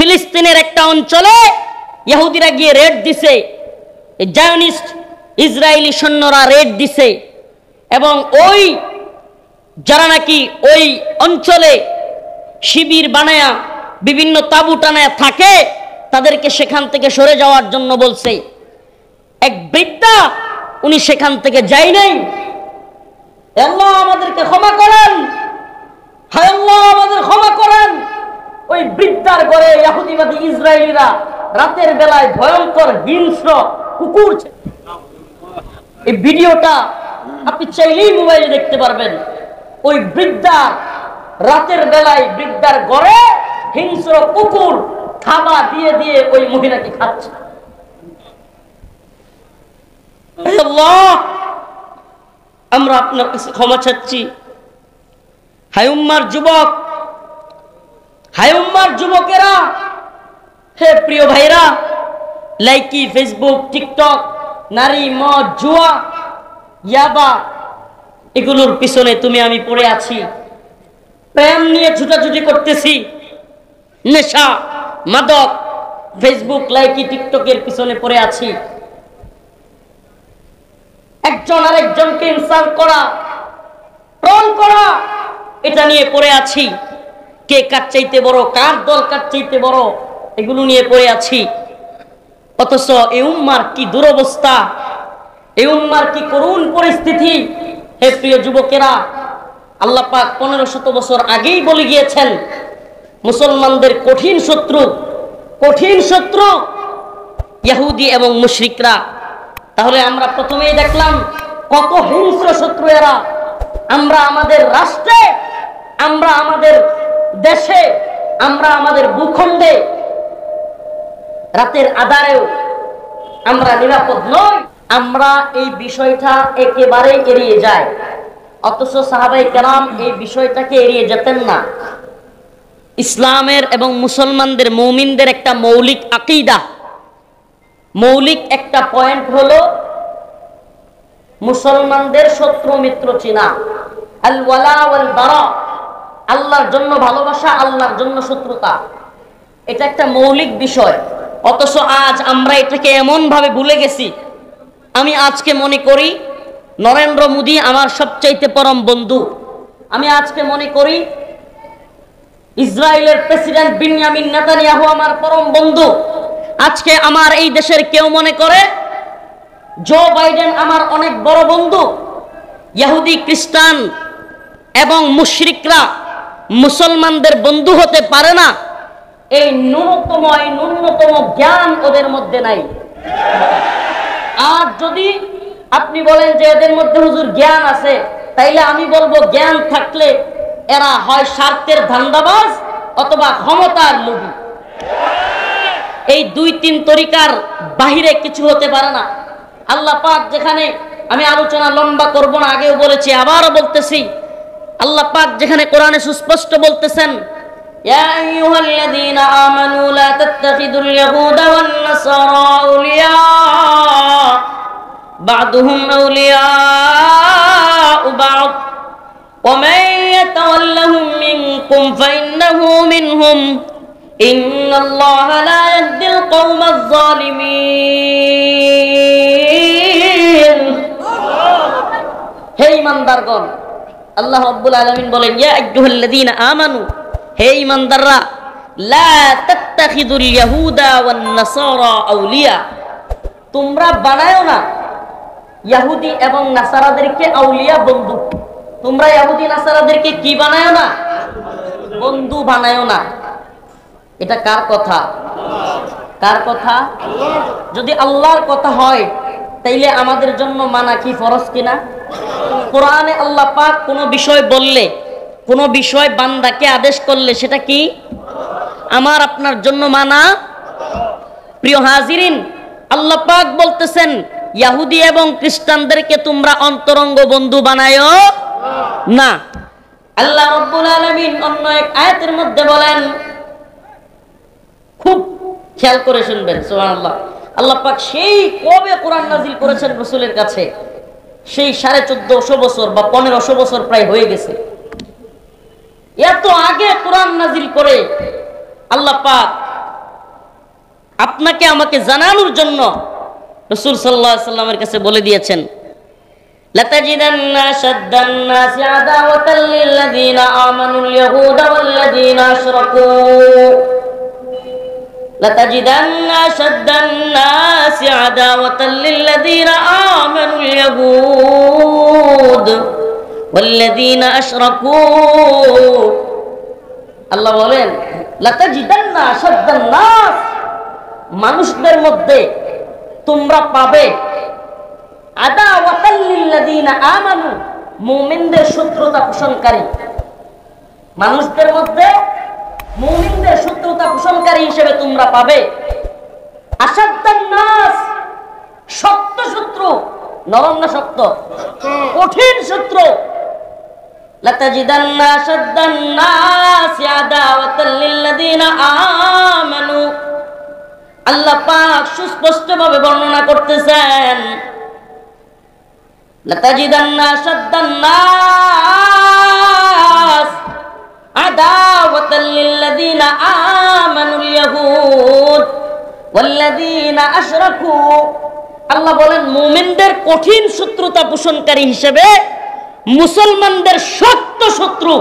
ফিলিস্তিনের একটা অঞ্চলে ইহুদিরা গিয়ে রেড দিছে, জায়নিস্ট ইসরায়েলি সৈন্যরা রেড দিছে, এবং ওই যারা নাকি ওই অঞ্চলে শিবির বানায়া বিভিন্ন তাঁবু টানায়া থাকে তাদেরকে সেখান থেকে সরে যাওয়ার জন্য বলছে। এক বৃদ্ধা উনি সেখান থেকে যায় নাই। আল্লাহ আমাদেরকে ক্ষমা করেন, হায় আল্লাহ আমাদের ক্ষমা করেন। ওই বৃদ্ধার ঘরে ইহুদিবাদী ইসরায়েলিরা রাতের বেলায় ভয়ঙ্কর হিংস্র কুকুর। এই ভিডিওটা আপনি চাইলেই মোবাইলে দেখতে পারবেন। ওই বৃদ্ধা রাতের বেলায় বৃদ্ধার ঘরে হিংস্র কুকুর খাবার দিয়ে দিয়ে ওই মহিলাকে খাচ্ছে। আল্লাহ আমরা আপনার কাছে ক্ষমা চাচ্ছি। হায় উম্মার যুবক, হায় উম্মার যুবকেরা, হে প্রিয় ভাইরা, লাইকি, ফেসবুক, টিকটক, নারী, মদ, জুয়া, ইয়াবা, এগুলোর পিছনে তুমি আমি পড়ে আছি। প্রেম নিয়ে ছুটাছুটি করতেছি, নেশা, মাদক, ফেসবুক, লাইকি, টিকটকের পিছনে পড়ে আছি। একজন আরেকজনকে ইনসাল্ট করা, ট্রল করা, এটা নিয়ে পড়ে আছি। কে কার চাইতে বড়, কার দল কার চাইতে বড়, এগুলো নিয়ে পড়ে আছি। অথচ এই উম্মার কি দুরবস্থা, এই উম্মার কি করুণ পরিস্থিতি। হে প্রিয় যুবকেরা, আল্লাহ পাক 1500 বছর আগেই বলে গিয়েছেন মুসলমানদের কঠিন শত্রু, কঠিন শত্রু ইহুদি এবং মুশরিকরা। তাহলে আমরা প্রথমেই দেখলাম কত হিংস্র শত্রু এরা। আমরা আমাদের রাষ্ট্রে, আমরা আমাদের দেশে, আমরা আমাদের ভূখণ্ডে রাতের আধারেও আমরা নিরাপদ নই। আমরা এই বিষয়টা একেবারে এড়িয়ে যাই। অথচ সাহাবায়ে কেরাম এই বিষয়টাকে এড়িয়ে যেতেন না। ইসলামের এবং মুসলমানদের, মুমিনদের একটা মৌলিক আকীদা, মৌলিক একটা পয়েন্ট হলো মুসলমানদের শত্রু মিত্র চিনা, আল ওয়ালা ওয়াল বারা, আল্লাহর জন্য ভালোবাসা, আল্লাহর জন্য শত্রুতা, এটা একটা মৌলিক বিষয়। অথচ আজ আমরা এটাকে এমন ভাবে ভুলে গেছি। আমি আজকে মনে করি নরেন্দ্র মোদী আমার সবচাইতে পরম বন্ধু। আমি আজকে মনে করি ইসরায়েলের প্রেসিডেন্ট বিনয়ামিন নেতানিয়াহু আমার পরম বন্ধু। আজকে আমার এই দেশের কেউ মনে করে জো বাইডেন আমার অনেক বড় বন্ধু। ইহুদি, খ্রিস্টান এবং মুশরিকরা মুসলমানদের বন্ধু হতে পারে না, এই ন্যূনতম জ্ঞান ওদের মধ্যে নাই। আর যদি আপনি বলেন যে এদের মধ্যে হুজুর জ্ঞান আছে, তাইলে আমি বলবো জ্ঞান থাকলে এরা হয় স্বার্থের ধান্দাবাজ অথবা ক্ষমতার লোভী। এই 2-3 তরিকার বাহিরে কিছু হতে পারে না। আল্লাহ পাক যেখানে, আমি আলোচনা লম্বা করব না, আগেও বলেছি আবারও বলতেছি, আল্লাহ পাক যেখানে কোরআনে সুস্পষ্ট বলতেছেন, ইয়া আইয়ুহাল্লাযীনা আমানু লা তাত্তাখিযুল ইয়াহুদা ওয়ান নাসারা আউলিয়া বা'দুহুম আউলিয়াউ বা'দ ওয়া মান ইয়াতাওয়াল্লাহুম মিনকুম ফাইন্নাহু মিনহুম ইন্নাল্লাহা লা ইয়াহদিল কওমাজ যালিমিন। হে ঈমানদারগণ, আল্লাহ রাব্বুল আলামিন বলেন, ইয়া আইয়ুহাল্লাযীনা আমানু, হে ঈমানদাররা, লা তাত্তাখিযুল ইয়াহুদা ওয়ান নাসারা আউলিয়া, তোমরা বানায়ো না ইহুদি এবং নাসারাদেরকে আউলিয়া, বন্ধু। তোমরা ইহুদি নাসারাদেরকে কি বানায়ো না? বন্ধু বানায়ো না। এটা কার কথা? কার কথা? যদি আল্লাহর কথা হয় তাইলে আমাদের জন্য মানা কি ফরজ কিনা? কোরআনে আল্লাহ পাক কোনো বিষয় বললে, কোনো বিষয় বান্দাকে আদেশ করলে সেটা কি আমার আপনার জন্য মানা। প্রিয় হাজিরিন, আল্লাহ পাক বলতেছেন ইহুদি এবং খ্রিস্টানদেরকে তোমরা অন্তরঙ্গ বন্ধু বানায়ো না। আল্লাহ রাব্বুল আলামিন অন্য এক আয়াতের মধ্যে বলেন, খুব খেয়াল করে শুনবেন, সুবহানাল্লাহ। আল্লাহ পাক সেই কবে কোরআন নাজিল করেছেন রাসূলের কাছে, সেই 1450 বছর বা 1500 বছর প্রায় হয়ে গেছে। এত আগে কোরআন নাজিল করে আল্লাহ পাক আপনাকে আমাকে জানানোর জন্য রাসূল সাল্লাল্লাহু আলাইহি সাল্লামের কাছে বলে দিয়েছেন, লাতাজিদান্না শাদ্দান নাসি আদাওয়াতাল লিল্লাযিনা আমানুল ইয়াহুদা ওয়াল্লাযিনা আশরাকু লাতাজিদান্না শাদ্দান নাসি আদাওয়াতাল লিল্লাযিনা আমানুল ইয়াহুদ ওয়াল্লাযিনা আশরাকু। আল্লাহ বলেন লাতাজিদান্না শাদ্দান নাস, মানুষদের মধ্যে তোমরা পাবে আদাওয়াতাল লিল্লাযিনা আমানু, মুমিনদের শত্রুতা পোষণকারী। মানুষদের মধ্যে মুমিনদের শত্রুতা পোষণকারী হিসেবে তোমরা পাবে আসাদ্দান নাস, শক্ত শত্রু, নরম না শক্ত, কঠিন শত্রু। লাতাজিদান্না আসাদ্দান নাস আদাওয়াতাল লিল্লাযিনা আমানু। আল্লাহ পাক সুস্পষ্টভাবে বর্ণনা করতেছেন, লাতাজিদান্না আসাদ্দান নাস আদাওয়াতাল লিল্লাযিনা আমানুল ইয়াহুদ ওয়াল্লাযিনা আশরাকু। আল্লাহ বলেন মুমিনদের কঠিন শত্রুতা পোষণকারী হিসেবে মুসলমানদের শক্ত শত্রু,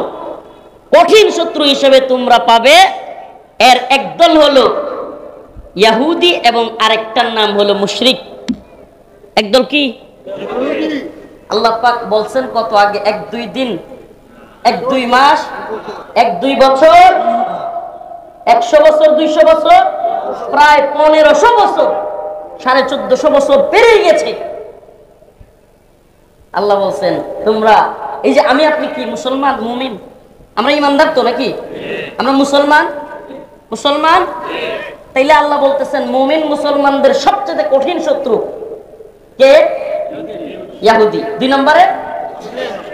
কঠিন শত্রু হিসেবে তোমরা পাবে। এর একদল হলো ইহুদি এবং আরেকটার নাম হলো মুশরিক। একদল কি? আল্লাহ পাক বলছেন কত আগে, 1-2 দিন, 1-2 মাস, 1-2 বছর, 100 বছর, 200 বছর, প্রায় 1500 বছর, 1450 বছর পেরিয়ে গেছে। আল্লাহ বলছেন তোমরা এই যে আমি আপনি কি মুসলমান, মুমিন, আমরা ইমানদার তো নাকি? আমরা মুসলমান, মুসলমান। তাইলে আল্লাহ বলতেছেন মুমিন মুসলমানদের সবচেয়ে কঠিন শত্রু কে? ইহুদি। 2 নম্বরে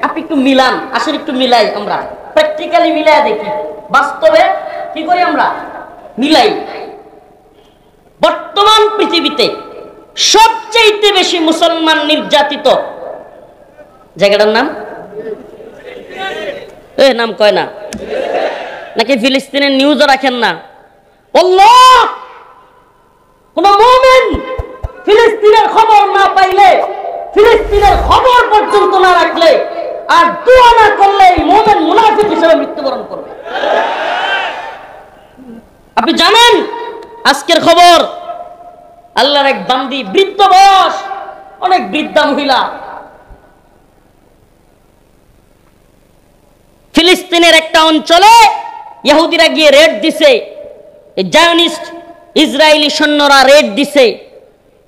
আপনি একটু মিলান, আসলে একটু মিলাই, আমরা প্র্যাকটিক্যালি মিলাই দেখি, বাস্তবে কি করি আমরা মিলাই। বর্তমান পৃথিবীতে সবচেয়ে বেশি মুসলমান নির্যাতিত জায়গাটার নাম নাম কয় না নাকি? ফিলিস্তিনের নিউজও রাখেন না? আল্লাহ, কোন মুমিন ফিলিস্তিনের খবর না পাইলে, ফিলিস্তিনের খবর পর্যন্ত না রাখলে আর দোয়া না করলে এই মুমিন মুনাফিক হিসেবে মৃত্যুবরণ করবে। আপনি জানেন আজকের খবর, আল্লাহর এক বান্দি, বৃদ্ধ বয়স, অনেক বৃদ্ধা মহিলা, ফিলিস্তিনের একটা অঞ্চলে ইহুদিরা গিয়ে রেড দিছে, জায়নিস্ট ইসরায়েলি সৈন্যরা রেড দিছে,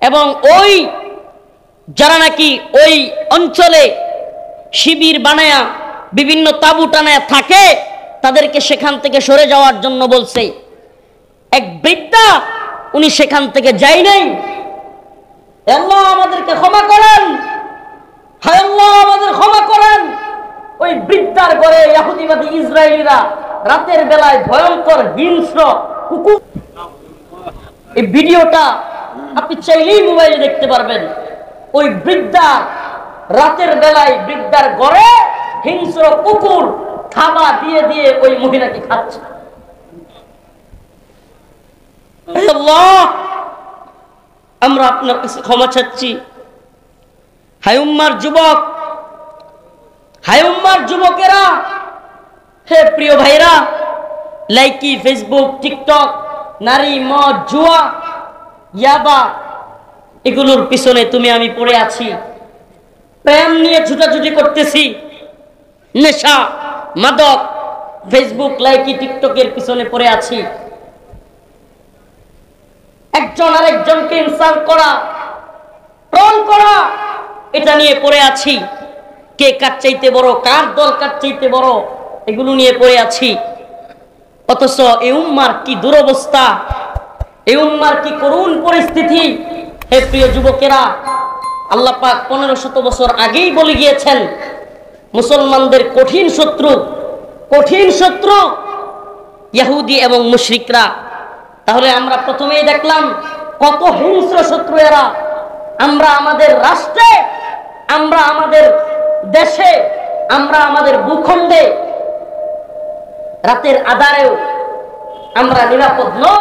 এবং ওই যারা নাকি ওই অঞ্চলে শিবির বানায়া বিভিন্ন তাঁবু টানায়া থাকে তাদেরকে সেখান থেকে সরে যাওয়ার জন্য বলছে। এক বৃদ্ধা, উনি সেখান থেকে যায় নাই। আল্লাহ আমাদেরকে ক্ষমা করেন, হায় আল্লাহ আমাদের ক্ষমা করেন। ওই বৃদ্ধার ঘরে ইহুদিবাদী ইসরায়েলিরা রাতের বেলায় ভয়ঙ্কর হিংস্র কুকুর, এই ভিডিওটা আপনি চাইলেই মোবাইলে দেখতে পারবেন। ওই বৃদ্ধা রাতের বেলায় বৃদ্ধার ঘরে হিংস্র কুকুর খাবার দিয়ে দিয়ে ওই মহিলাকে খাচ্ছে। আল্লাহ আমরা আপনার কাছে ক্ষমা চাচ্ছি। হায় উম্মার যুবক, হায় উম্মার যুবকেরা, হে প্রিয় ভাইরা, লাইকি, ফেসবুক, টিকটক, নারী, মদ, জুয়া, ইয়াবা, এগুলোর পিছনে তুমি আমি পড়ে আছি। প্রেম নিয়ে ছুটাছুটি করতেছি, নেশা, মাদক, ফেসবুক, লাইকি, টিকটকের পিছনে পড়ে আছি। একজন আরেকজনকে ইনসাল্ট করা, ট্রল করা, এটা নিয়ে পড়ে আছি। কে কার চাইতে বড়, কার দল কার চাইতে বড়, এগুলো নিয়ে পড়ে আছি। অথচ এই উম্মার কি দুরবস্থা, এই উম্মার কি করুণ পরিস্থিতি। হে প্রিয় যুবকেরা, আল্লাহ পাক 1500 বছর আগেই বলে গিয়েছেন মুসলমানদের কঠিন শত্রু, কঠিন শত্রু ইহুদি এবং মুশরিকরা। তাহলে আমরা প্রথমেই দেখলাম কত হিংস্র শত্রু এরা। আমরা আমাদের রাষ্ট্রে, আমরা আমাদের দেশে, আমরা আমাদের ভূখণ্ডে রাতের আঁধারেও আমরা নিরাপদ নই।